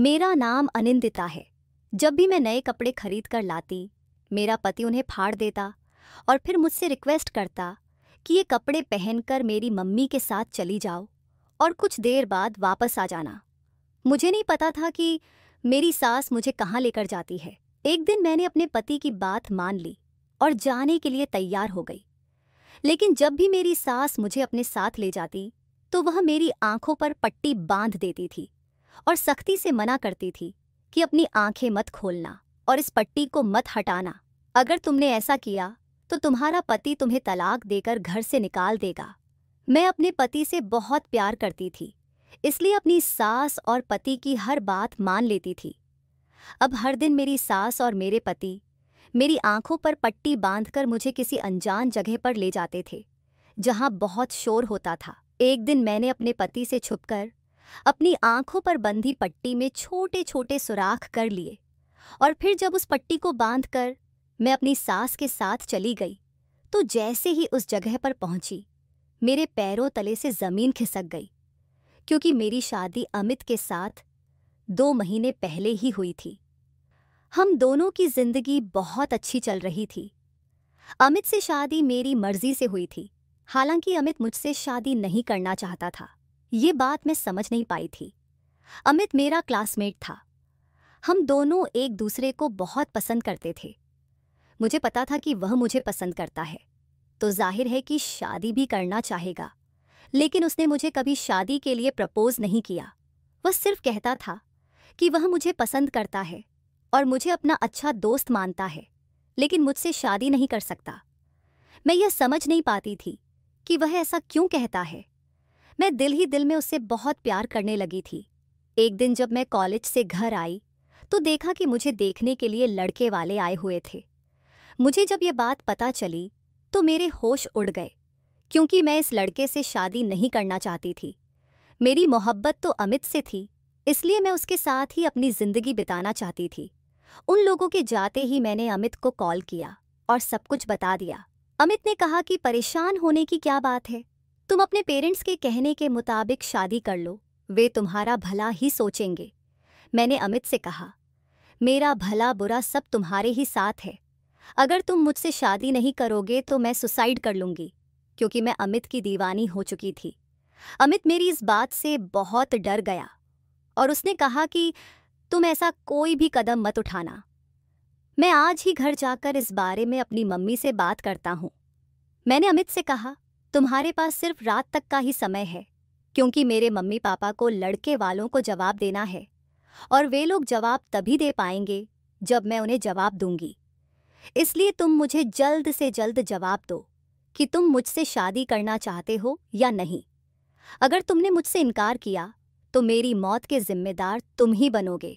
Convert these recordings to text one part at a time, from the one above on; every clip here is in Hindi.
मेरा नाम अनिंदिता है। जब भी मैं नए कपड़े खरीद कर लाती, मेरा पति उन्हें फाड़ देता और फिर मुझसे रिक्वेस्ट करता कि ये कपड़े पहनकर मेरी मम्मी के साथ चली जाओ और कुछ देर बाद वापस आ जाना। मुझे नहीं पता था कि मेरी सास मुझे कहाँ लेकर जाती है। एक दिन मैंने अपने पति की बात मान ली और जाने के लिए तैयार हो गई। लेकिन जब भी मेरी सास मुझे अपने साथ ले जाती तो वह मेरी आंखों पर पट्टी बांध देती थी और सख्ती से मना करती थी कि अपनी आंखें मत खोलना और इस पट्टी को मत हटाना। अगर तुमने ऐसा किया तो तुम्हारा पति तुम्हें तलाक देकर घर से निकाल देगा। मैं अपने पति से बहुत प्यार करती थी, इसलिए अपनी सास और पति की हर बात मान लेती थी। अब हर दिन मेरी सास और मेरे पति मेरी आंखों पर पट्टी बांधकर मुझे किसी अनजान जगह पर ले जाते थे, जहां बहुत शोर होता था। एक दिन मैंने अपने पति से छुपकर अपनी आंखों पर बंधी पट्टी में छोटे छोटे सुराख कर लिए और फिर जब उस पट्टी को बांधकर मैं अपनी सास के साथ चली गई तो जैसे ही उस जगह पर पहुंची, मेरे पैरों तले से जमीन खिसक गई, क्योंकि मेरी शादी अमित के साथ 2 महीने पहले ही हुई थी। हम दोनों की जिंदगी बहुत अच्छी चल रही थी। अमित से शादी मेरी मर्जी से हुई थी, हालांकि अमित मुझसे शादी नहीं करना चाहता था। ये बात मैं समझ नहीं पाई थी। अमित मेरा क्लासमेट था। हम दोनों एक दूसरे को बहुत पसंद करते थे। मुझे पता था कि वह मुझे पसंद करता है तो जाहिर है कि शादी भी करना चाहेगा, लेकिन उसने मुझे कभी शादी के लिए प्रपोज नहीं किया। वह सिर्फ कहता था कि वह मुझे पसंद करता है और मुझे अपना अच्छा दोस्त मानता है, लेकिन मुझसे शादी नहीं कर सकता। मैं यह समझ नहीं पाती थी कि वह ऐसा क्यों कहता है। मैं दिल ही दिल में उससे बहुत प्यार करने लगी थी। एक दिन जब मैं कॉलेज से घर आई तो देखा कि मुझे देखने के लिए लड़के वाले आए हुए थे। मुझे जब यह बात पता चली तो मेरे होश उड़ गए, क्योंकि मैं इस लड़के से शादी नहीं करना चाहती थी। मेरी मोहब्बत तो अमित से थी, इसलिए मैं उसके साथ ही अपनी जिंदगी बिताना चाहती थी। उन लोगों के जाते ही मैंने अमित को कॉल किया और सब कुछ बता दिया। अमित ने कहा कि परेशान होने की क्या बात है, तुम अपने पेरेंट्स के कहने के मुताबिक शादी कर लो, वे तुम्हारा भला ही सोचेंगे। मैंने अमित से कहा, मेरा भला बुरा सब तुम्हारे ही साथ है। अगर तुम मुझसे शादी नहीं करोगे तो मैं सुसाइड कर लूंगी, क्योंकि मैं अमित की दीवानी हो चुकी थी। अमित मेरी इस बात से बहुत डर गया और उसने कहा कि तुम ऐसा कोई भी कदम मत उठाना। मैं आज ही घर जाकर इस बारे में अपनी मम्मी से बात करता हूँ। मैंने अमित से कहा, तुम्हारे पास सिर्फ रात तक का ही समय है, क्योंकि मेरे मम्मी पापा को लड़के वालों को जवाब देना है और वे लोग जवाब तभी दे पाएंगे जब मैं उन्हें जवाब दूंगी। इसलिए तुम मुझे जल्द से जल्द जवाब दो कि तुम मुझसे शादी करना चाहते हो या नहीं। अगर तुमने मुझसे इनकार किया तो मेरी मौत के जिम्मेदार तुम ही बनोगे।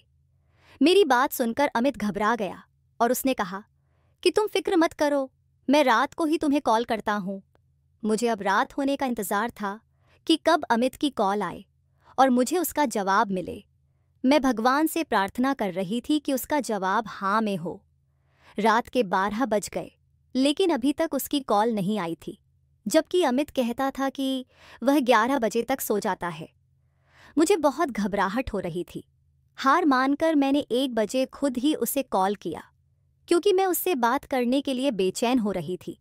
मेरी बात सुनकर अमित घबरा गया और उसने कहा कि तुम फिक्र मत करो, मैं रात को ही तुम्हें कॉल करता हूँ। मुझे अब रात होने का इंतज़ार था कि कब अमित की कॉल आए और मुझे उसका जवाब मिले। मैं भगवान से प्रार्थना कर रही थी कि उसका जवाब हाँ में हो। रात के 12 बज गए, लेकिन अभी तक उसकी कॉल नहीं आई थी, जबकि अमित कहता था कि वह 11 बजे तक सो जाता है। मुझे बहुत घबराहट हो रही थी। हार मानकर मैंने 1 बजे खुद ही उसे कॉल किया, क्योंकि मैं उससे बात करने के लिए बेचैन हो रही थी।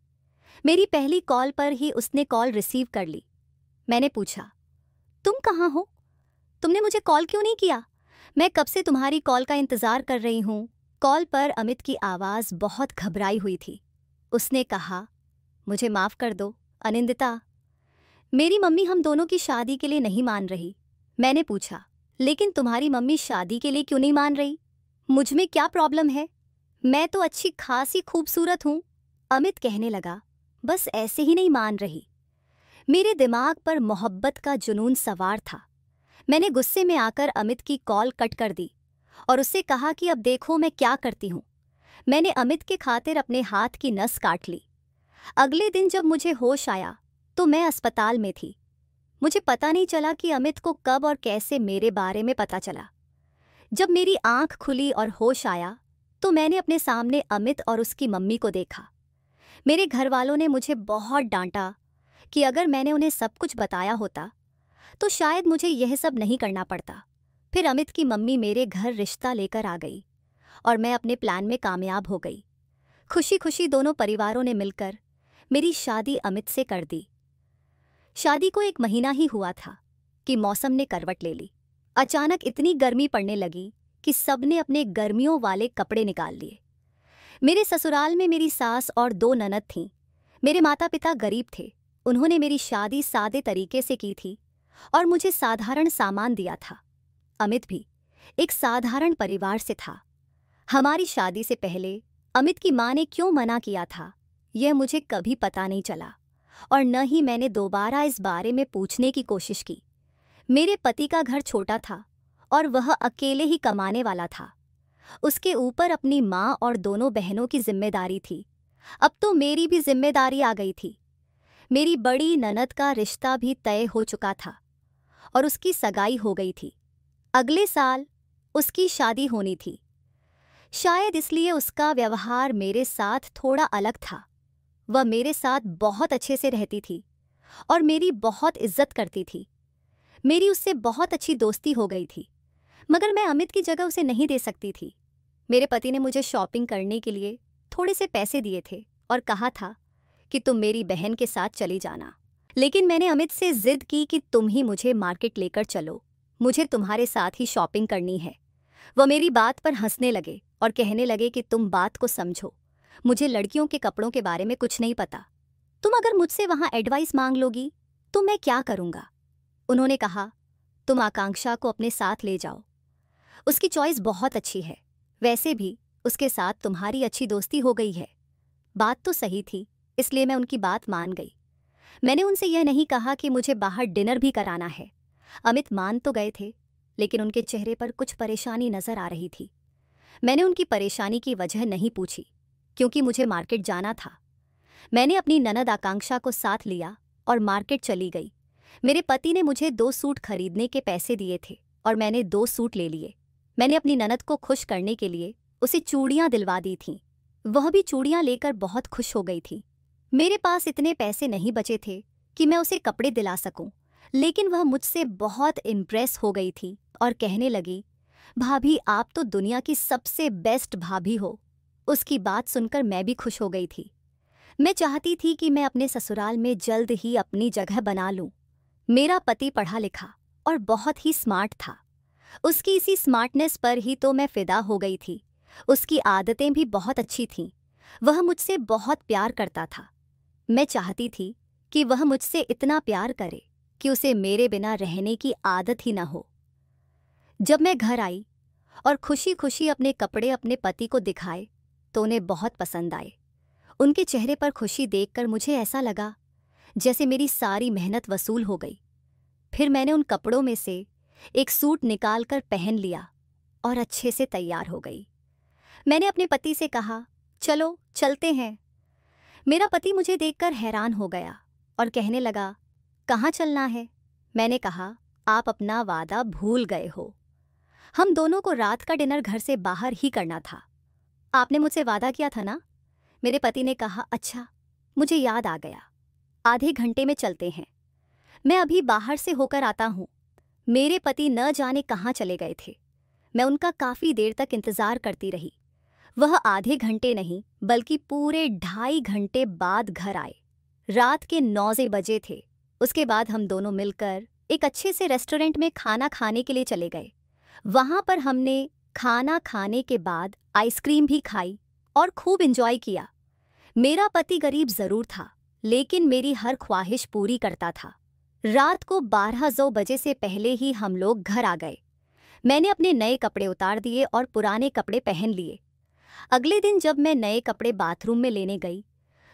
मेरी पहली कॉल पर ही उसने कॉल रिसीव कर ली। मैंने पूछा, तुम कहाँ हो? तुमने मुझे कॉल क्यों नहीं किया? मैं कब से तुम्हारी कॉल का इंतज़ार कर रही हूँ। कॉल पर अमित की आवाज़ बहुत घबराई हुई थी। उसने कहा, मुझे माफ़ कर दो अनिंदिता, मेरी मम्मी हम दोनों की शादी के लिए नहीं मान रही। मैंने पूछा, लेकिन तुम्हारी मम्मी शादी के लिए क्यों नहीं मान रही? मुझ में क्या प्रॉब्लम है? मैं तो अच्छी खासी खूबसूरत हूँ। अमित कहने लगा, बस ऐसे ही नहीं मान रही। मेरे दिमाग पर मोहब्बत का जुनून सवार था। मैंने गुस्से में आकर अमित की कॉल कट कर दी और उससे कहा कि अब देखो मैं क्या करती हूँ। मैंने अमित के खातिर अपने हाथ की नस काट ली। अगले दिन जब मुझे होश आया तो मैं अस्पताल में थी। मुझे पता नहीं चला कि अमित को कब और कैसे मेरे बारे में पता चला। जब मेरी आंख खुली और होश आया तो मैंने अपने सामने अमित और उसकी मम्मी को देखा। मेरे घर वालों ने मुझे बहुत डांटा कि अगर मैंने उन्हें सब कुछ बताया होता तो शायद मुझे यह सब नहीं करना पड़ता। फिर अमित की मम्मी मेरे घर रिश्ता लेकर आ गई और मैं अपने प्लान में कामयाब हो गई। खुशी खुशी दोनों परिवारों ने मिलकर मेरी शादी अमित से कर दी। शादी को 1 महीना ही हुआ था कि मौसम ने करवट ले ली। अचानक इतनी गर्मी पड़ने लगी कि सबने अपने गर्मियों वाले कपड़े निकाल लिए। मेरे ससुराल में मेरी सास और 2 ननद थीं। मेरे माता पिता गरीब थे। उन्होंने मेरी शादी सादे तरीके से की थी और मुझे साधारण सामान दिया था। अमित भी एक साधारण परिवार से था। हमारी शादी से पहले अमित की माँ ने क्यों मना किया था, यह मुझे कभी पता नहीं चला और न ही मैंने दोबारा इस बारे में पूछने की कोशिश की। मेरे पति का घर छोटा था और वह अकेले ही कमाने वाला था। उसके ऊपर अपनी माँ और दोनों बहनों की जिम्मेदारी थी। अब तो मेरी भी जिम्मेदारी आ गई थी। मेरी बड़ी ननद का रिश्ता भी तय हो चुका था और उसकी सगाई हो गई थी। अगले साल उसकी शादी होनी थी। शायद इसलिए उसका व्यवहार मेरे साथ थोड़ा अलग था। वह मेरे साथ बहुत अच्छे से रहती थी और मेरी बहुत इज्जत करती थी। मेरी उससे बहुत अच्छी दोस्ती हो गई थी, मगर मैं अमित की जगह उसे नहीं दे सकती थी। मेरे पति ने मुझे शॉपिंग करने के लिए थोड़े से पैसे दिए थे और कहा था कि तुम मेरी बहन के साथ चली जाना। लेकिन मैंने अमित से जिद की कि तुम ही मुझे मार्केट लेकर चलो, मुझे तुम्हारे साथ ही शॉपिंग करनी है। वह मेरी बात पर हंसने लगे और कहने लगे कि तुम बात को समझो, मुझे लड़कियों के कपड़ों के बारे में कुछ नहीं पता। तुम अगर मुझसे वहाँ एडवाइस मांग लोगी तो मैं क्या करूँगा। उन्होंने कहा, तुम आकांक्षा को अपने साथ ले जाओ, उसकी चॉइस बहुत अच्छी है। वैसे भी उसके साथ तुम्हारी अच्छी दोस्ती हो गई है। बात तो सही थी, इसलिए मैं उनकी बात मान गई। मैंने उनसे यह नहीं कहा कि मुझे बाहर डिनर भी कराना है। अमित मान तो गए थे, लेकिन उनके चेहरे पर कुछ परेशानी नजर आ रही थी। मैंने उनकी परेशानी की वजह नहीं पूछी, क्योंकि मुझे मार्केट जाना था। मैंने अपनी ननद आकांक्षा को साथ लिया और मार्केट चली गई। मेरे पति ने मुझे 2 सूट खरीदने के पैसे दिए थे और मैंने 2 सूट ले लिए। मैंने अपनी ननद को खुश करने के लिए उसे चूड़ियाँ दिलवा दी थीं। वह भी चूड़ियाँ लेकर बहुत खुश हो गई थी। मेरे पास इतने पैसे नहीं बचे थे कि मैं उसे कपड़े दिला सकूं, लेकिन वह मुझसे बहुत इम्प्रेस हो गई थी और कहने लगी, भाभी आप तो दुनिया की सबसे बेस्ट भाभी हो। उसकी बात सुनकर मैं भी खुश हो गई थी। मैं चाहती थी कि मैं अपने ससुराल में जल्द ही अपनी जगह बना लूं। मेरा पति पढ़ा लिखा और बहुत ही स्मार्ट था। उसकी इसी स्मार्टनेस पर ही तो मैं फिदा हो गई थी। उसकी आदतें भी बहुत अच्छी थीं। वह मुझसे बहुत प्यार करता था। मैं चाहती थी कि वह मुझसे इतना प्यार करे कि उसे मेरे बिना रहने की आदत ही न हो। जब मैं घर आई और खुशी खुशी अपने कपड़े अपने पति को दिखाए तो उन्हें बहुत पसंद आए। उनके चेहरे पर खुशी देखकर मुझे ऐसा लगा जैसे मेरी सारी मेहनत वसूल हो गई। फिर मैंने उन कपड़ों में से एक सूट निकालकर पहन लिया और अच्छे से तैयार हो गई। मैंने अपने पति से कहा, चलो चलते हैं। मेरा पति मुझे देखकर हैरान हो गया और कहने लगा, कहाँ चलना है? मैंने कहा, आप अपना वादा भूल गए हो। हम दोनों को रात का डिनर घर से बाहर ही करना था। आपने मुझसे वादा किया था ना? मेरे पति ने कहा, अच्छा, मुझे याद आ गया। आधे घंटे में चलते हैं। मैं अभी बाहर से होकर आता हूँ। मेरे पति न जाने कहाँ चले गए थे। मैं उनका काफ़ी देर तक इंतज़ार करती रही। वह आधे घंटे नहीं बल्कि पूरे 2.5 घंटे बाद घर आए। रात के 9 बजे थे। उसके बाद हम दोनों मिलकर एक अच्छे से रेस्टोरेंट में खाना खाने के लिए चले गए। वहाँ पर हमने खाना खाने के बाद आइसक्रीम भी खाई और खूब एंजॉय किया। मेरा पति गरीब ज़रूर था, लेकिन मेरी हर ख्वाहिश पूरी करता था। रात को 12 बजे से पहले ही हम लोग घर आ गए। मैंने अपने नए कपड़े उतार दिए और पुराने कपड़े पहन लिए। अगले दिन जब मैं नए कपड़े बाथरूम में लेने गई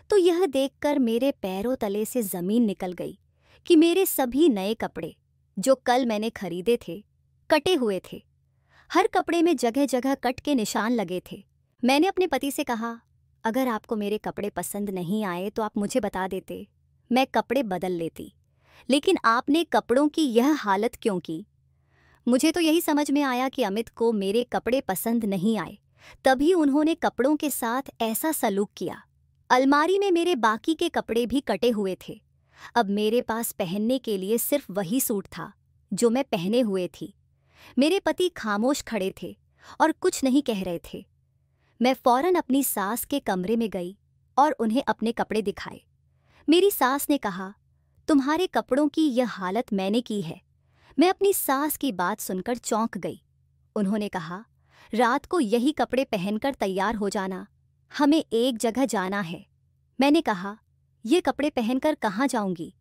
तो यह देखकर मेरे पैरों तले से ज़मीन निकल गई कि मेरे सभी नए कपड़े जो कल मैंने खरीदे थे कटे हुए थे। हर कपड़े में जगह जगह कट के निशान लगे थे। मैंने अपने पति से कहा, अगर आपको मेरे कपड़े पसंद नहीं आए तो आप मुझे बता देते, मैं कपड़े बदल लेती। लेकिन आपने कपड़ों की यह हालत क्यों की? मुझे तो यही समझ में आया कि अमित को मेरे कपड़े पसंद नहीं आए, तभी उन्होंने कपड़ों के साथ ऐसा सलूक किया। अलमारी में मेरे बाकी के कपड़े भी कटे हुए थे। अब मेरे पास पहनने के लिए सिर्फ वही सूट था जो मैं पहने हुए थी। मेरे पति खामोश खड़े थे और कुछ नहीं कह रहे थे। मैं फौरन अपनी सास के कमरे में गई और उन्हें अपने कपड़े दिखाए। मेरी सास ने कहा, तुम्हारे कपड़ों की यह हालत मैंने की है। मैं अपनी सास की बात सुनकर चौंक गई। उन्होंने कहा, रात को यही कपड़े पहनकर तैयार हो जाना, हमें एक जगह जाना है। मैंने कहा, ये कपड़े पहनकर कहाँ जाऊंगी?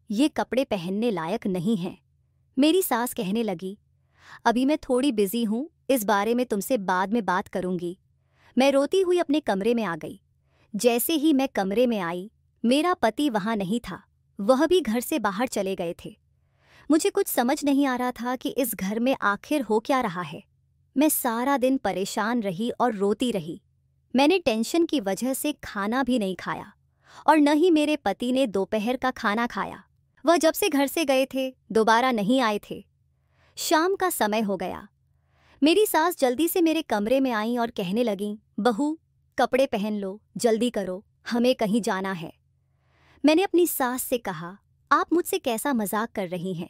ये कपड़े पहनने लायक नहीं हैं। मेरी सास कहने लगी, अभी मैं थोड़ी बिजी हूँ, इस बारे में तुमसे बाद में बात करूंगी। मैं रोती हुई अपने कमरे में आ गई। जैसे ही मैं कमरे में आई, मेरा पति वहां नहीं था, वह भी घर से बाहर चले गए थे। मुझे कुछ समझ नहीं आ रहा था कि इस घर में आखिर हो क्या रहा है। मैं सारा दिन परेशान रही और रोती रही। मैंने टेंशन की वजह से खाना भी नहीं खाया और न ही मेरे पति ने दोपहर का खाना खाया। वह जब से घर से गए थे, दोबारा नहीं आए थे। शाम का समय हो गया। मेरी सास जल्दी से मेरे कमरे में आई और कहने लगीं, बहू, कपड़े पहन लो, जल्दी करो, हमें कहीं जाना है। मैंने अपनी सास से कहा, आप मुझसे कैसा मजाक कर रही हैं?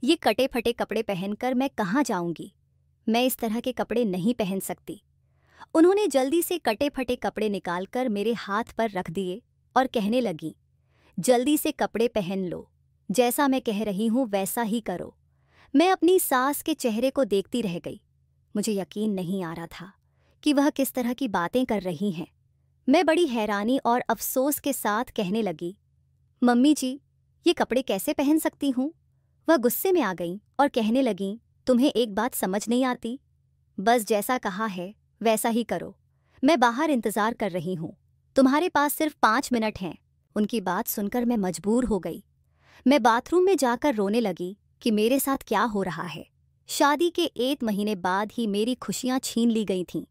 ये कटे फटे कपड़े पहनकर मैं कहाँ जाऊंगी? मैं इस तरह के कपड़े नहीं पहन सकती। उन्होंने जल्दी से कटे फटे कपड़े निकालकर मेरे हाथ पर रख दिए और कहने लगी, जल्दी से कपड़े पहन लो, जैसा मैं कह रही हूँ वैसा ही करो। मैं अपनी सास के चेहरे को देखती रह गई। मुझे यकीन नहीं आ रहा था कि वह किस तरह की बातें कर रही हैं। मैं बड़ी हैरानी और अफसोस के साथ कहने लगी, मम्मी जी, ये कपड़े कैसे पहन सकती हूँ? वह गुस्से में आ गईं और कहने लगीं, तुम्हें एक बात समझ नहीं आती? बस जैसा कहा है वैसा ही करो। मैं बाहर इंतजार कर रही हूँ, तुम्हारे पास सिर्फ 5 मिनट हैं। उनकी बात सुनकर मैं मजबूर हो गई। मैं बाथरूम में जाकर रोने लगी कि मेरे साथ क्या हो रहा है। शादी के 1 महीने बाद ही मेरी खुशियाँ छीन ली गई थीं।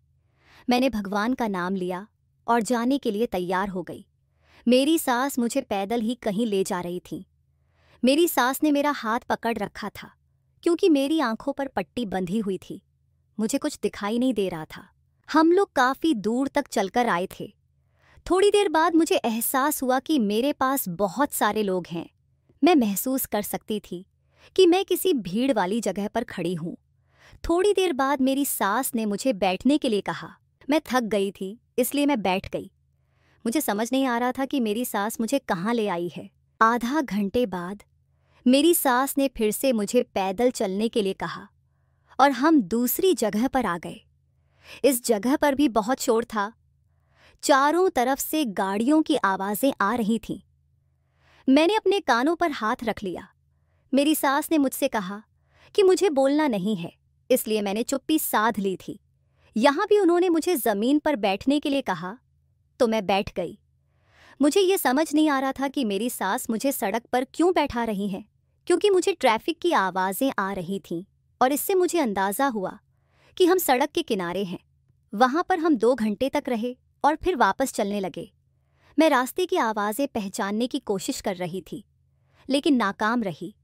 मैंने भगवान का नाम लिया और जाने के लिए तैयार हो गई। मेरी सास मुझे पैदल ही कहीं ले जा रही थी। मेरी सास ने मेरा हाथ पकड़ रखा था क्योंकि मेरी आंखों पर पट्टी बंधी हुई थी। मुझे कुछ दिखाई नहीं दे रहा था। हम लोग काफी दूर तक चलकर आए थे। थोड़ी देर बाद मुझे एहसास हुआ कि मेरे पास बहुत सारे लोग हैं। मैं महसूस कर सकती थी कि मैं किसी भीड़ वाली जगह पर खड़ी हूँ। थोड़ी देर बाद मेरी सास ने मुझे बैठने के लिए कहा। मैं थक गई थी, इसलिए मैं बैठ गई। मुझे समझ नहीं आ रहा था कि मेरी सास मुझे कहाँ ले आई है। आधा घंटे बाद मेरी सास ने फिर से मुझे पैदल चलने के लिए कहा और हम दूसरी जगह पर आ गए। इस जगह पर भी बहुत शोर था। चारों तरफ से गाड़ियों की आवाजें आ रही थीं। मैंने अपने कानों पर हाथ रख लिया। मेरी सास ने मुझसे कहा कि मुझे बोलना नहीं है, इसलिए मैंने चुप्पी साध ली थी। यहाँ भी उन्होंने मुझे जमीन पर बैठने के लिए कहा तो मैं बैठ गई। मुझे ये समझ नहीं आ रहा था कि मेरी सास मुझे सड़क पर क्यों बैठा रही हैं, क्योंकि मुझे ट्रैफिक की आवाज़ें आ रही थीं और इससे मुझे अंदाज़ा हुआ कि हम सड़क के किनारे हैं। वहाँ पर हम 2 घंटे तक रहे और फिर वापस चलने लगे। मैं रास्ते की आवाज़ें पहचानने की कोशिश कर रही थी, लेकिन नाकाम रही।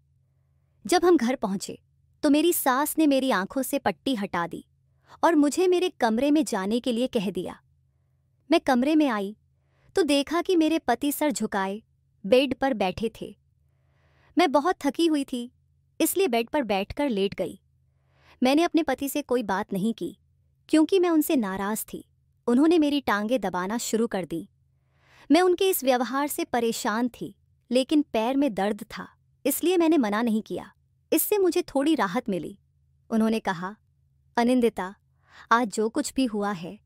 जब हम घर पहुँचे तो मेरी सास ने मेरी आंखों से पट्टी हटा दी और मुझे मेरे कमरे में जाने के लिए कह दिया। मैं कमरे में आई तो देखा कि मेरे पति सर झुकाए बेड पर बैठे थे। मैं बहुत थकी हुई थी, इसलिए बेड पर बैठकर लेट गई। मैंने अपने पति से कोई बात नहीं की क्योंकि मैं उनसे नाराज़ थी। उन्होंने मेरी टांगें दबाना शुरू कर दी। मैं उनके इस व्यवहार से परेशान थी, लेकिन पैर में दर्द था, इसलिए मैंने मना नहीं किया। इससे मुझे थोड़ी राहत मिली। उन्होंने कहा, अनिंदिता, आज जो कुछ भी हुआ है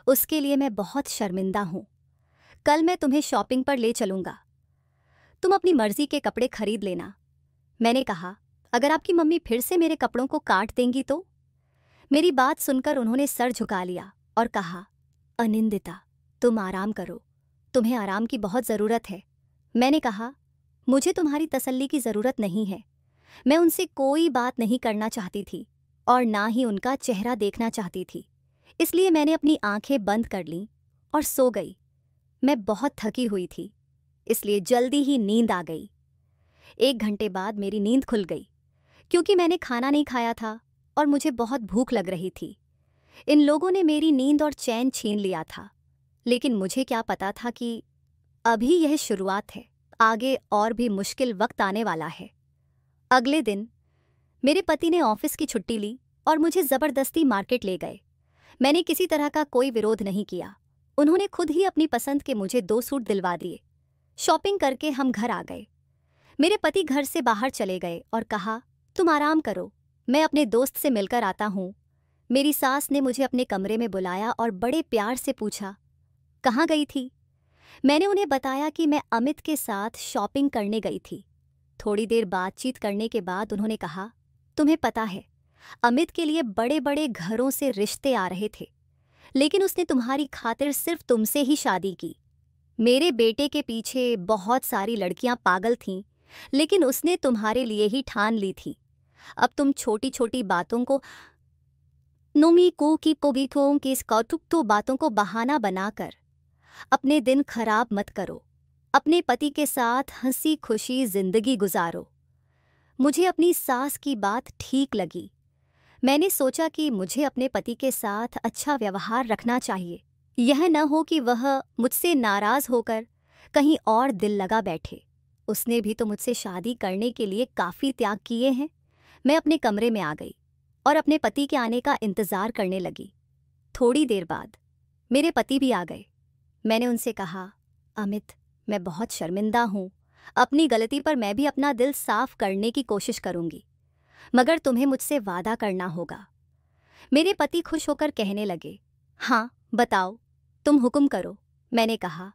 उसके लिए मैं बहुत शर्मिंदा हूँ। कल मैं तुम्हें शॉपिंग पर ले चलूँगा, तुम अपनी मर्जी के कपड़े खरीद लेना। मैंने कहा, अगर आपकी मम्मी फिर से मेरे कपड़ों को काट देंगी तो? मेरी बात सुनकर उन्होंने सर झुका लिया और कहा, अनिंदिता, तुम आराम करो, तुम्हें आराम की बहुत ज़रूरत है। मैंने कहा, मुझे तुम्हारी तसल्ली की ज़रूरत नहीं है। मैं उनसे कोई बात नहीं करना चाहती थी और ना ही उनका चेहरा देखना चाहती थी, इसलिए मैंने अपनी आंखें बंद कर लीं और सो गई। मैं बहुत थकी हुई थी, इसलिए जल्दी ही नींद आ गई। 1 घंटे बाद मेरी नींद खुल गई क्योंकि मैंने खाना नहीं खाया था और मुझे बहुत भूख लग रही थी। इन लोगों ने मेरी नींद और चैन छीन लिया था, लेकिन मुझे क्या पता था कि अभी यह शुरुआत है, आगे और भी मुश्किल वक्त आने वाला है। अगले दिन मेरे पति ने ऑफिस की छुट्टी ली और मुझे जबरदस्ती मार्केट ले गए। मैंने किसी तरह का कोई विरोध नहीं किया। उन्होंने खुद ही अपनी पसंद के मुझे 2 सूट दिलवा दिए। शॉपिंग करके हम घर आ गए। मेरे पति घर से बाहर चले गए और कहा, तुम आराम करो, मैं अपने दोस्त से मिलकर आता हूँ। मेरी सास ने मुझे अपने कमरे में बुलाया और बड़े प्यार से पूछा, कहाँ गई थी? मैंने उन्हें बताया कि मैं अमित के साथ शॉपिंग करने गई थी। थोड़ी देर बातचीत करने के बाद उन्होंने कहा, तुम्हें पता है, अमित के लिए बड़े बड़े घरों से रिश्ते आ रहे थे, लेकिन उसने तुम्हारी खातिर सिर्फ तुमसे ही शादी की। मेरे बेटे के पीछे बहुत सारी लड़कियां पागल थीं, लेकिन उसने तुम्हारे लिए ही ठान ली थी। अब तुम छोटी छोटी बातों को नोमी को की पोगीथों के स्कॉटुक्तो बातों को बहाना बनाकर अपने दिन खराब मत करो। अपने पति के साथ हंसी खुशी जिंदगी गुजारो। मुझे अपनी सास की बात ठीक लगी। मैंने सोचा कि मुझे अपने पति के साथ अच्छा व्यवहार रखना चाहिए। यह न हो कि वह मुझसे नाराज होकर कहीं और दिल लगा बैठे। उसने भी तो मुझसे शादी करने के लिए काफ़ी त्याग किए हैं। मैं अपने कमरे में आ गई और अपने पति के आने का इंतज़ार करने लगी। थोड़ी देर बाद मेरे पति भी आ गए। मैंने उनसे कहा, अमित, मैं बहुत शर्मिंदा हूँ। अपनी गलती पर मैं भी अपना दिल साफ करने की कोशिश करूँगी, मगर तुम्हें मुझसे वादा करना होगा। मेरे पति खुश होकर कहने लगे, हाँ बताओ, तुम हुक्म करो। मैंने कहा,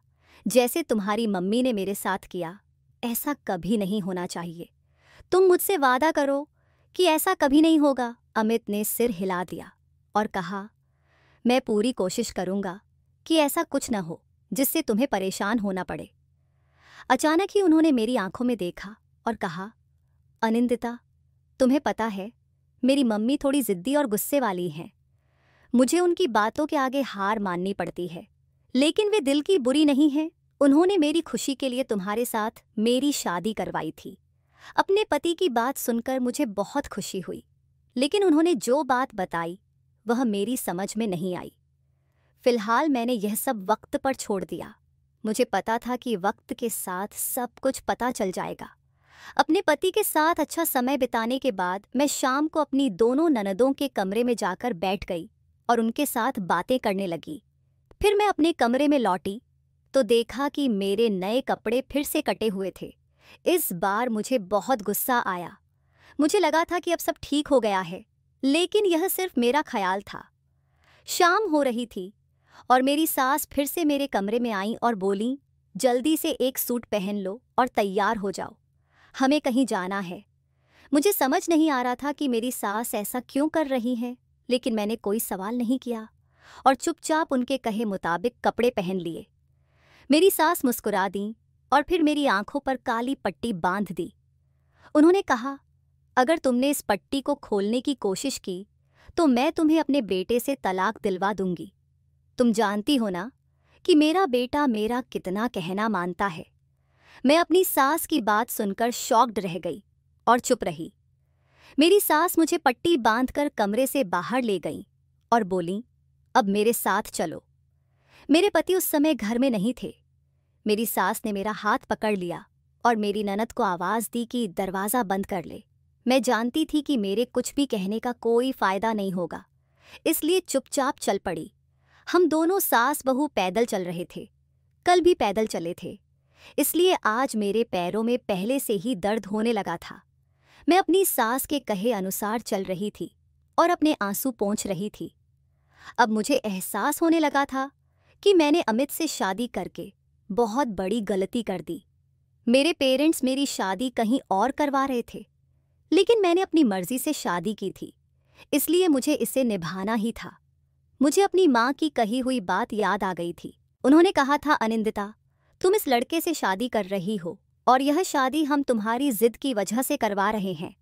जैसे तुम्हारी मम्मी ने मेरे साथ किया, ऐसा कभी नहीं होना चाहिए। तुम मुझसे वादा करो कि ऐसा कभी नहीं होगा। अमित ने सिर हिला दिया और कहा, मैं पूरी कोशिश करूँगा कि ऐसा कुछ न हो जिससे तुम्हें परेशान होना पड़े। अचानक ही उन्होंने मेरी आंखों में देखा और कहा, अनिंदिता, तुम्हें पता है, मेरी मम्मी थोड़ी जिद्दी और गुस्से वाली हैं। मुझे उनकी बातों के आगे हार माननी पड़ती है, लेकिन वे दिल की बुरी नहीं हैं। उन्होंने मेरी खुशी के लिए तुम्हारे साथ मेरी शादी करवाई थी। अपने पति की बात सुनकर मुझे बहुत खुशी हुई, लेकिन उन्होंने जो बात बताई वह मेरी समझ में नहीं आई। फिलहाल मैंने यह सब वक्त पर छोड़ दिया। मुझे पता था कि वक्त के साथ सब कुछ पता चल जाएगा। अपने पति के साथ अच्छा समय बिताने के बाद मैं शाम को अपनी दोनों ननदों के कमरे में जाकर बैठ गई और उनके साथ बातें करने लगी। फिर मैं अपने कमरे में लौटी तो देखा कि मेरे नए कपड़े फिर से कटे हुए थे। इस बार मुझे बहुत गुस्सा आया। मुझे लगा था कि अब सब ठीक हो गया है, लेकिन यह सिर्फ मेरा ख्याल था। शाम हो रही थी और मेरी सास फिर से मेरे कमरे में आई और बोली, जल्दी से एक सूट पहन लो और तैयार हो जाओ, हमें कहीं जाना है। मुझे समझ नहीं आ रहा था कि मेरी सास ऐसा क्यों कर रही है, लेकिन मैंने कोई सवाल नहीं किया और चुपचाप उनके कहे मुताबिक कपड़े पहन लिए। मेरी सास मुस्कुरा दी और फिर मेरी आंखों पर काली पट्टी बांध दी। उन्होंने कहा, अगर तुमने इस पट्टी को खोलने की कोशिश की तो मैं तुम्हें अपने बेटे से तलाक दिलवा दूंगी। तुम जानती हो ना कि मेरा बेटा मेरा कितना कहना मानता है। मैं अपनी सास की बात सुनकर शॉक्ड रह गई और चुप रही। मेरी सास मुझे पट्टी बांधकर कमरे से बाहर ले गई और बोली, अब मेरे साथ चलो। मेरे पति उस समय घर में नहीं थे। मेरी सास ने मेरा हाथ पकड़ लिया और मेरी ननद को आवाज़ दी कि दरवाज़ा बंद कर ले। मैं जानती थी कि मेरे कुछ भी कहने का कोई फ़ायदा नहीं होगा, इसलिए चुपचाप चल पड़ी। हम दोनों सास बहू पैदल चल रहे थे। कल भी पैदल चले थे, इसलिए आज मेरे पैरों में पहले से ही दर्द होने लगा था। मैं अपनी सास के कहे अनुसार चल रही थी और अपने आंसू पोंछ रही थी। अब मुझे एहसास होने लगा था कि मैंने अमित से शादी करके बहुत बड़ी गलती कर दी। मेरे पेरेंट्स मेरी शादी कहीं और करवा रहे थे, लेकिन मैंने अपनी मर्जी से शादी की थी, इसलिए मुझे इसे निभाना ही था। मुझे अपनी माँ की कही हुई बात याद आ गई थी। उन्होंने कहा था, अनिंदिता, तुम इस लड़के से शादी कर रही हो और यह शादी हम तुम्हारी जिद की वजह से करवा रहे हैं,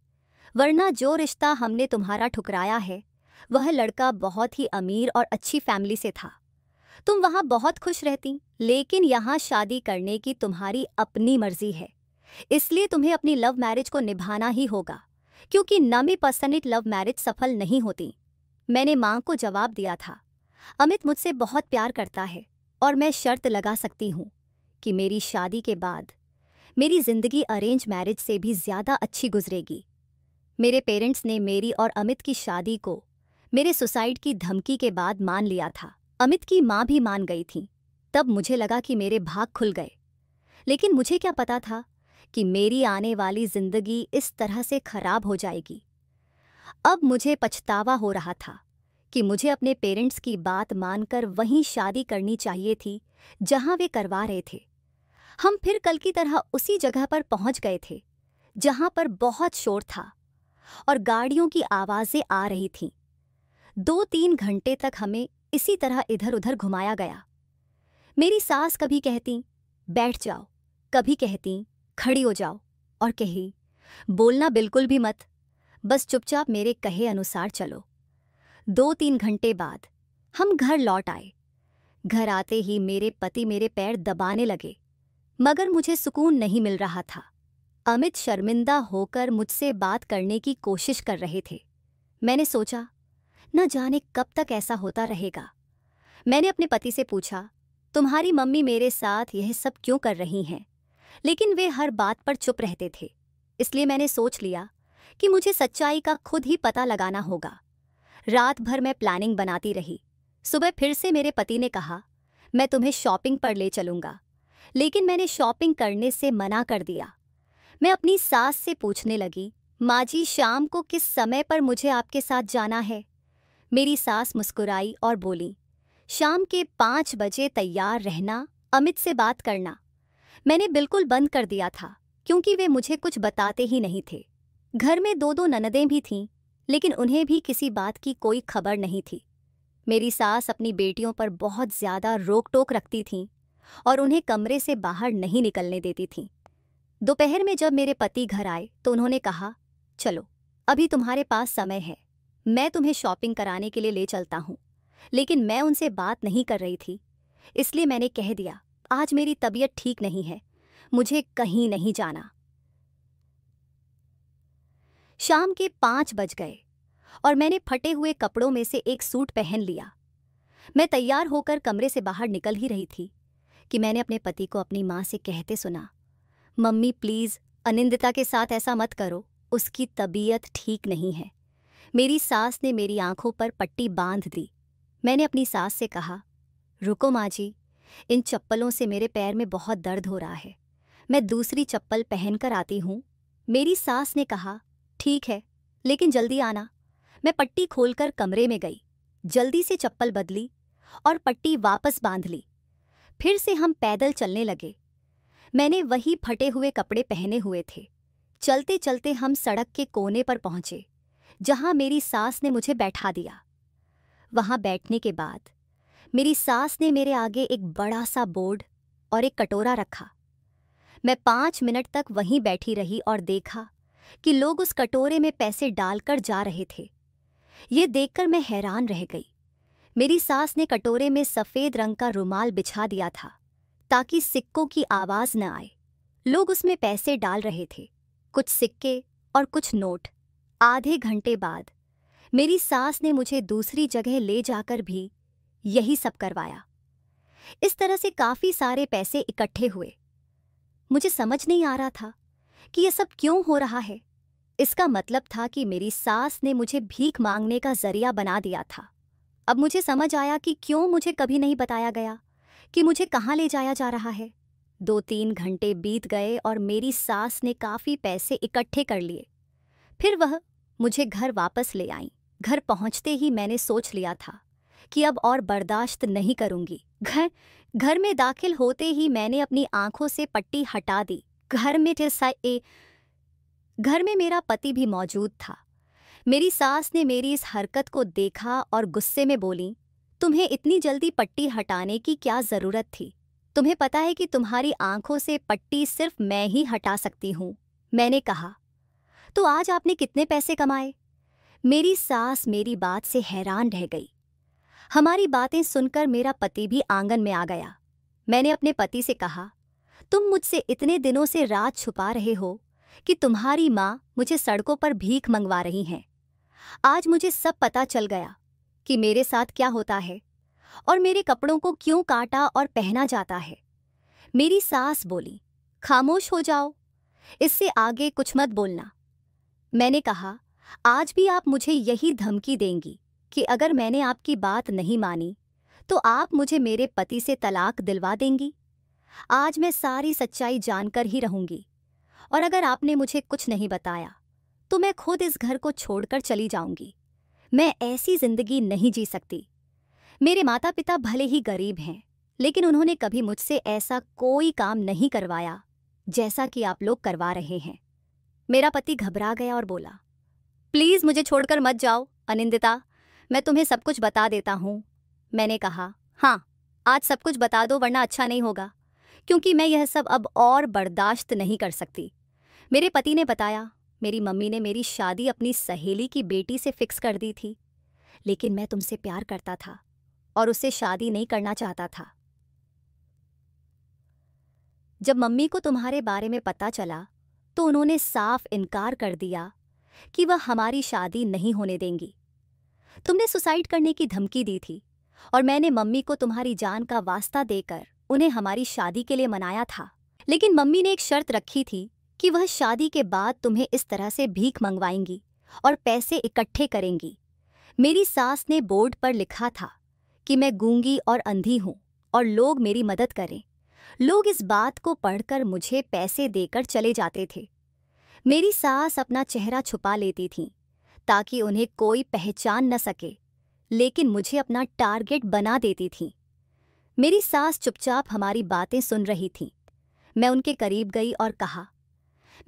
वरना जो रिश्ता हमने तुम्हारा ठुकराया है वह लड़का बहुत ही अमीर और अच्छी फैमिली से था। तुम वहाँ बहुत खुश रहती, लेकिन यहाँ शादी करने की तुम्हारी अपनी मर्जी है, इसलिए तुम्हें अपनी लव मैरिज को निभाना ही होगा, क्योंकि 90% लव मैरिज सफल नहीं होती। मैंने माँ को जवाब दिया था, अमित मुझसे बहुत प्यार करता है और मैं शर्त लगा सकती हूँ कि मेरी शादी के बाद मेरी जिंदगी अरेंज मैरिज से भी ज़्यादा अच्छी गुजरेगी। मेरे पेरेंट्स ने मेरी और अमित की शादी को मेरे सुसाइड की धमकी के बाद मान लिया था। अमित की माँ भी मान गई थी। तब मुझे लगा कि मेरे भाग खुल गए, लेकिन मुझे क्या पता था कि मेरी आने वाली जिंदगी इस तरह से खराब हो जाएगी। अब मुझे पछतावा हो रहा था कि मुझे अपने पेरेंट्स की बात मानकर वहीं शादी करनी चाहिए थी जहां वे करवा रहे थे। हम फिर कल की तरह उसी जगह पर पहुंच गए थे जहां पर बहुत शोर था और गाड़ियों की आवाज़ें आ रही थीं। 2-3 घंटे तक हमें इसी तरह इधर उधर घुमाया गया। मेरी सास कभी कहती बैठ जाओ, कभी कहती खड़ी हो जाओ और कही बोलना बिल्कुल भी मत, बस चुपचाप मेरे कहे अनुसार चलो। 2-3 घंटे बाद हम घर लौट आए। घर आते ही मेरे पति मेरे पैर दबाने लगे, मगर मुझे सुकून नहीं मिल रहा था। अमित शर्मिंदा होकर मुझसे बात करने की कोशिश कर रहे थे। मैंने सोचा न जाने कब तक ऐसा होता रहेगा। मैंने अपने पति से पूछा, तुम्हारी मम्मी मेरे साथ यह सब क्यों कर रही हैं? लेकिन वे हर बात पर चुप रहते थे। इसलिए मैंने सोच लिया कि मुझे सच्चाई का खुद ही पता लगाना होगा। रात भर मैं प्लानिंग बनाती रही। सुबह फिर से मेरे पति ने कहा, मैं तुम्हें शॉपिंग पर ले चलूँगा, लेकिन मैंने शॉपिंग करने से मना कर दिया। मैं अपनी सास से पूछने लगी, माँ जी शाम को किस समय पर मुझे आपके साथ जाना है? मेरी सास मुस्कुराई और बोली, शाम के 5 बजे तैयार रहना, अमित से बात करना। मैंने बिल्कुल बंद कर दिया था क्योंकि वे मुझे कुछ बताते ही नहीं थे। घर में 2-2 ननदें भी थीं, लेकिन उन्हें भी किसी बात की कोई खबर नहीं थी। मेरी सास अपनी बेटियों पर बहुत ज़्यादा रोक टोक रखती थीं और उन्हें कमरे से बाहर नहीं निकलने देती थीं। दोपहर में जब मेरे पति घर आए तो उन्होंने कहा, चलो अभी तुम्हारे पास समय है, मैं तुम्हें शॉपिंग कराने के लिए ले चलता हूँ। लेकिन मैं उनसे बात नहीं कर रही थी, इसलिए मैंने कह दिया, आज मेरी तबीयत ठीक नहीं है, मुझे कहीं नहीं जाना। शाम के 5 बज गए और मैंने फटे हुए कपड़ों में से एक सूट पहन लिया। मैं तैयार होकर कमरे से बाहर निकल ही रही थी कि मैंने अपने पति को अपनी माँ से कहते सुना, मम्मी प्लीज़ अनिंदिता के साथ ऐसा मत करो, उसकी तबीयत ठीक नहीं है। मेरी सास ने मेरी आंखों पर पट्टी बांध दी। मैंने अपनी सास से कहा, रुको माँ जी, इन चप्पलों से मेरे पैर में बहुत दर्द हो रहा है, मैं दूसरी चप्पल पहनकर आती हूँ। मेरी सास ने कहा, ठीक है, लेकिन जल्दी आना। मैं पट्टी खोलकर कमरे में गई, जल्दी से चप्पल बदली और पट्टी वापस बांध ली। फिर से हम पैदल चलने लगे। मैंने वही फटे हुए कपड़े पहने हुए थे। चलते चलते हम सड़क के कोने पर पहुंचे जहां मेरी सास ने मुझे बैठा दिया। वहां बैठने के बाद मेरी सास ने मेरे आगे एक बड़ा सा बोर्ड और एक कटोरा रखा। मैं 5 मिनट तक वहीं बैठी रही और देखा कि लोग उस कटोरे में पैसे डालकर जा रहे थे। ये देखकर मैं हैरान रह गई। मेरी सास ने कटोरे में सफ़ेद रंग का रुमाल बिछा दिया था ताकि सिक्कों की आवाज़ न आए। लोग उसमें पैसे डाल रहे थे, कुछ सिक्के और कुछ नोट। आधे घंटे बाद मेरी सास ने मुझे दूसरी जगह ले जाकर भी यही सब करवाया। इस तरह से काफ़ी सारे पैसे इकट्ठे हुए। मुझे समझ नहीं आ रहा था कि यह सब क्यों हो रहा है। इसका मतलब था कि मेरी सास ने मुझे भीख मांगने का जरिया बना दिया था। अब मुझे समझ आया कि क्यों मुझे कभी नहीं बताया गया कि मुझे कहाँ ले जाया जा रहा है। 2-3 घंटे बीत गए और मेरी सास ने काफ़ी पैसे इकट्ठे कर लिए। फिर वह मुझे घर वापस ले आई। घर पहुंचते ही मैंने सोच लिया था कि अब और बर्दाश्त नहीं करूंगी। घर में दाखिल होते ही मैंने अपनी आंखों से पट्टी हटा दी। घर में मेरा पति भी मौजूद था। मेरी सास ने मेरी इस हरकत को देखा और गुस्से में बोली, तुम्हें इतनी जल्दी पट्टी हटाने की क्या ज़रूरत थी? तुम्हें पता है कि तुम्हारी आंखों से पट्टी सिर्फ मैं ही हटा सकती हूँ। मैंने कहा, तो आज आपने कितने पैसे कमाए? मेरी सास मेरी बात से हैरान रह गई। हमारी बातें सुनकर मेरा पति भी आंगन में आ गया। मैंने अपने पति से कहा, तुम मुझसे इतने दिनों से राज छुपा रहे हो कि तुम्हारी माँ मुझे सड़कों पर भीख मंगवा रही हैं। आज मुझे सब पता चल गया कि मेरे साथ क्या होता है और मेरे कपड़ों को क्यों काटा और पहना जाता है। मेरी सास बोली, खामोश हो जाओ, इससे आगे कुछ मत बोलना। मैंने कहा, आज भी आप मुझे यही धमकी देंगी कि अगर मैंने आपकी बात नहीं मानी तो आप मुझे मेरे पति से तलाक दिलवा देंगी। आज मैं सारी सच्चाई जानकर ही रहूंगी, और अगर आपने मुझे कुछ नहीं बताया तो मैं खुद इस घर को छोड़कर चली जाऊंगी। मैं ऐसी जिंदगी नहीं जी सकती। मेरे माता पिता भले ही गरीब हैं, लेकिन उन्होंने कभी मुझसे ऐसा कोई काम नहीं करवाया जैसा कि आप लोग करवा रहे हैं। मेरा पति घबरा गया और बोला, प्लीज मुझे छोड़कर मत जाओ अनिंदिता, मैं तुम्हें सब कुछ बता देता हूँ। मैंने कहा, हाँ आज सब कुछ बता दो, वरना अच्छा नहीं होगा, क्योंकि मैं यह सब अब और बर्दाश्त नहीं कर सकती। मेरे पति ने बताया, मेरी मम्मी ने मेरी शादी अपनी सहेली की बेटी से फिक्स कर दी थी, लेकिन मैं तुमसे प्यार करता था और उससे शादी नहीं करना चाहता था। जब मम्मी को तुम्हारे बारे में पता चला तो उन्होंने साफ इनकार कर दिया कि वह हमारी शादी नहीं होने देंगी। तुमने सुसाइड करने की धमकी दी थी और मैंने मम्मी को तुम्हारी जान का वास्ता देकर उन्हें हमारी शादी के लिए मनाया था, लेकिन मम्मी ने एक शर्त रखी थी कि वह शादी के बाद तुम्हें इस तरह से भीख मंगवाएंगी और पैसे इकट्ठे करेंगी। मेरी सास ने बोर्ड पर लिखा था कि मैं गूंगी और अंधी हूं और लोग मेरी मदद करें। लोग इस बात को पढ़कर मुझे पैसे देकर चले जाते थे। मेरी सास अपना चेहरा छुपा लेती थीं ताकि उन्हें कोई पहचान न सके, लेकिन मुझे अपना टारगेट बना देती थीं। मेरी सास चुपचाप हमारी बातें सुन रही थी। मैं उनके करीब गई और कहा,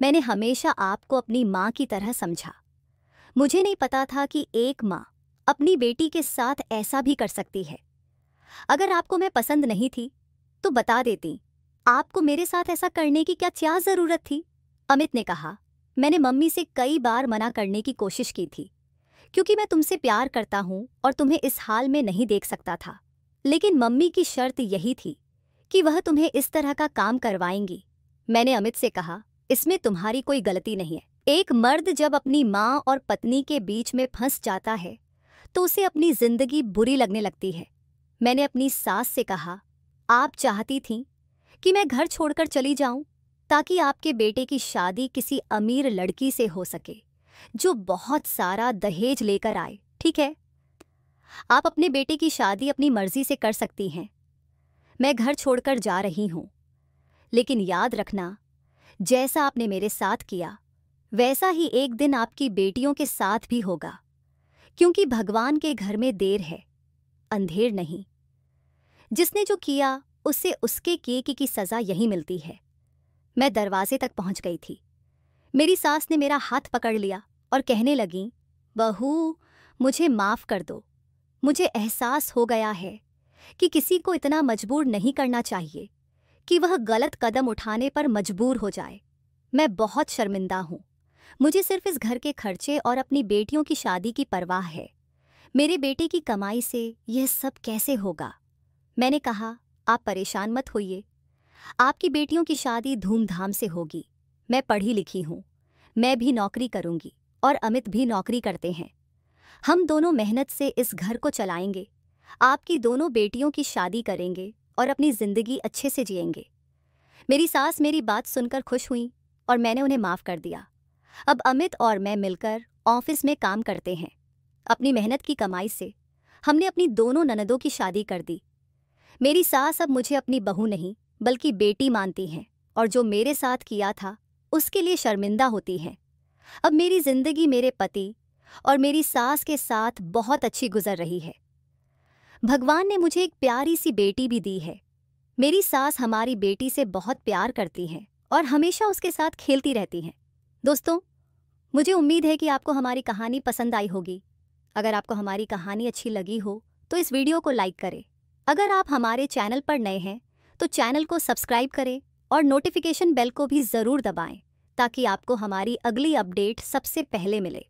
मैंने हमेशा आपको अपनी माँ की तरह समझा। मुझे नहीं पता था कि एक माँ अपनी बेटी के साथ ऐसा भी कर सकती है। अगर आपको मैं पसंद नहीं थी तो बता देती, आपको मेरे साथ ऐसा करने की क्या जरूरत थी? अमित ने कहा, मैंने मम्मी से कई बार मना करने की कोशिश की थी, क्योंकि मैं तुमसे प्यार करता हूं और तुम्हें इस हाल में नहीं देख सकता था, लेकिन मम्मी की शर्त यही थी कि वह तुम्हें इस तरह का काम करवाएंगी। मैंने अमित से कहा, इसमें तुम्हारी कोई गलती नहीं है। एक मर्द जब अपनी माँ और पत्नी के बीच में फंस जाता है तो उसे अपनी जिंदगी बुरी लगने लगती है। मैंने अपनी सास से कहा, आप चाहती थीं कि मैं घर छोड़कर चली जाऊं ताकि आपके बेटे की शादी किसी अमीर लड़की से हो सके जो बहुत सारा दहेज लेकर आए, ठीक है? आप अपने बेटे की शादी अपनी मर्जी से कर सकती हैं। मैं घर छोड़कर जा रही हूं, लेकिन याद रखना, जैसा आपने मेरे साथ किया वैसा ही एक दिन आपकी बेटियों के साथ भी होगा, क्योंकि भगवान के घर में देर है, अंधेर नहीं। जिसने जो किया उससे उसके किए की सजा यही मिलती है। मैं दरवाजे तक पहुंच गई थी। मेरी सास ने मेरा हाथ पकड़ लिया और कहने लगी, बहू मुझे माफ कर दो। मुझे एहसास हो गया है कि किसी को इतना मजबूर नहीं करना चाहिए कि वह गलत कदम उठाने पर मजबूर हो जाए। मैं बहुत शर्मिंदा हूँ। मुझे सिर्फ इस घर के खर्चे और अपनी बेटियों की शादी की परवाह है। मेरे बेटे की कमाई से यह सब कैसे होगा? मैंने कहा, आप परेशान मत होइए, आपकी बेटियों की शादी धूमधाम से होगी। मैं पढ़ी लिखी हूँ, मैं भी नौकरी करूँगी और अमित भी नौकरी करते हैं। हम दोनों मेहनत से इस घर को चलाएंगे, आपकी दोनों बेटियों की शादी करेंगे और अपनी जिंदगी अच्छे से जिएंगे। मेरी सास मेरी बात सुनकर खुश हुई और मैंने उन्हें माफ़ कर दिया। अब अमित और मैं मिलकर ऑफिस में काम करते हैं। अपनी मेहनत की कमाई से हमने अपनी दोनों ननदों की शादी कर दी। मेरी सास अब मुझे अपनी बहू नहीं बल्कि बेटी मानती हैं और जो मेरे साथ किया था उसके लिए शर्मिंदा होती हैं। अब मेरी जिंदगी मेरे पति और मेरी सास के साथ बहुत अच्छी गुजर रही है। भगवान ने मुझे एक प्यारी सी बेटी भी दी है। मेरी सास हमारी बेटी से बहुत प्यार करती हैं और हमेशा उसके साथ खेलती रहती हैं। दोस्तों, मुझे उम्मीद है कि आपको हमारी कहानी पसंद आई होगी। अगर आपको हमारी कहानी अच्छी लगी हो तो इस वीडियो को लाइक करें। अगर आप हमारे चैनल पर नए हैं तो चैनल को सब्सक्राइब करें और नोटिफिकेशन बेल को भी ज़रूर दबाएं ताकि आपको हमारी अगली अपडेट सबसे पहले मिले।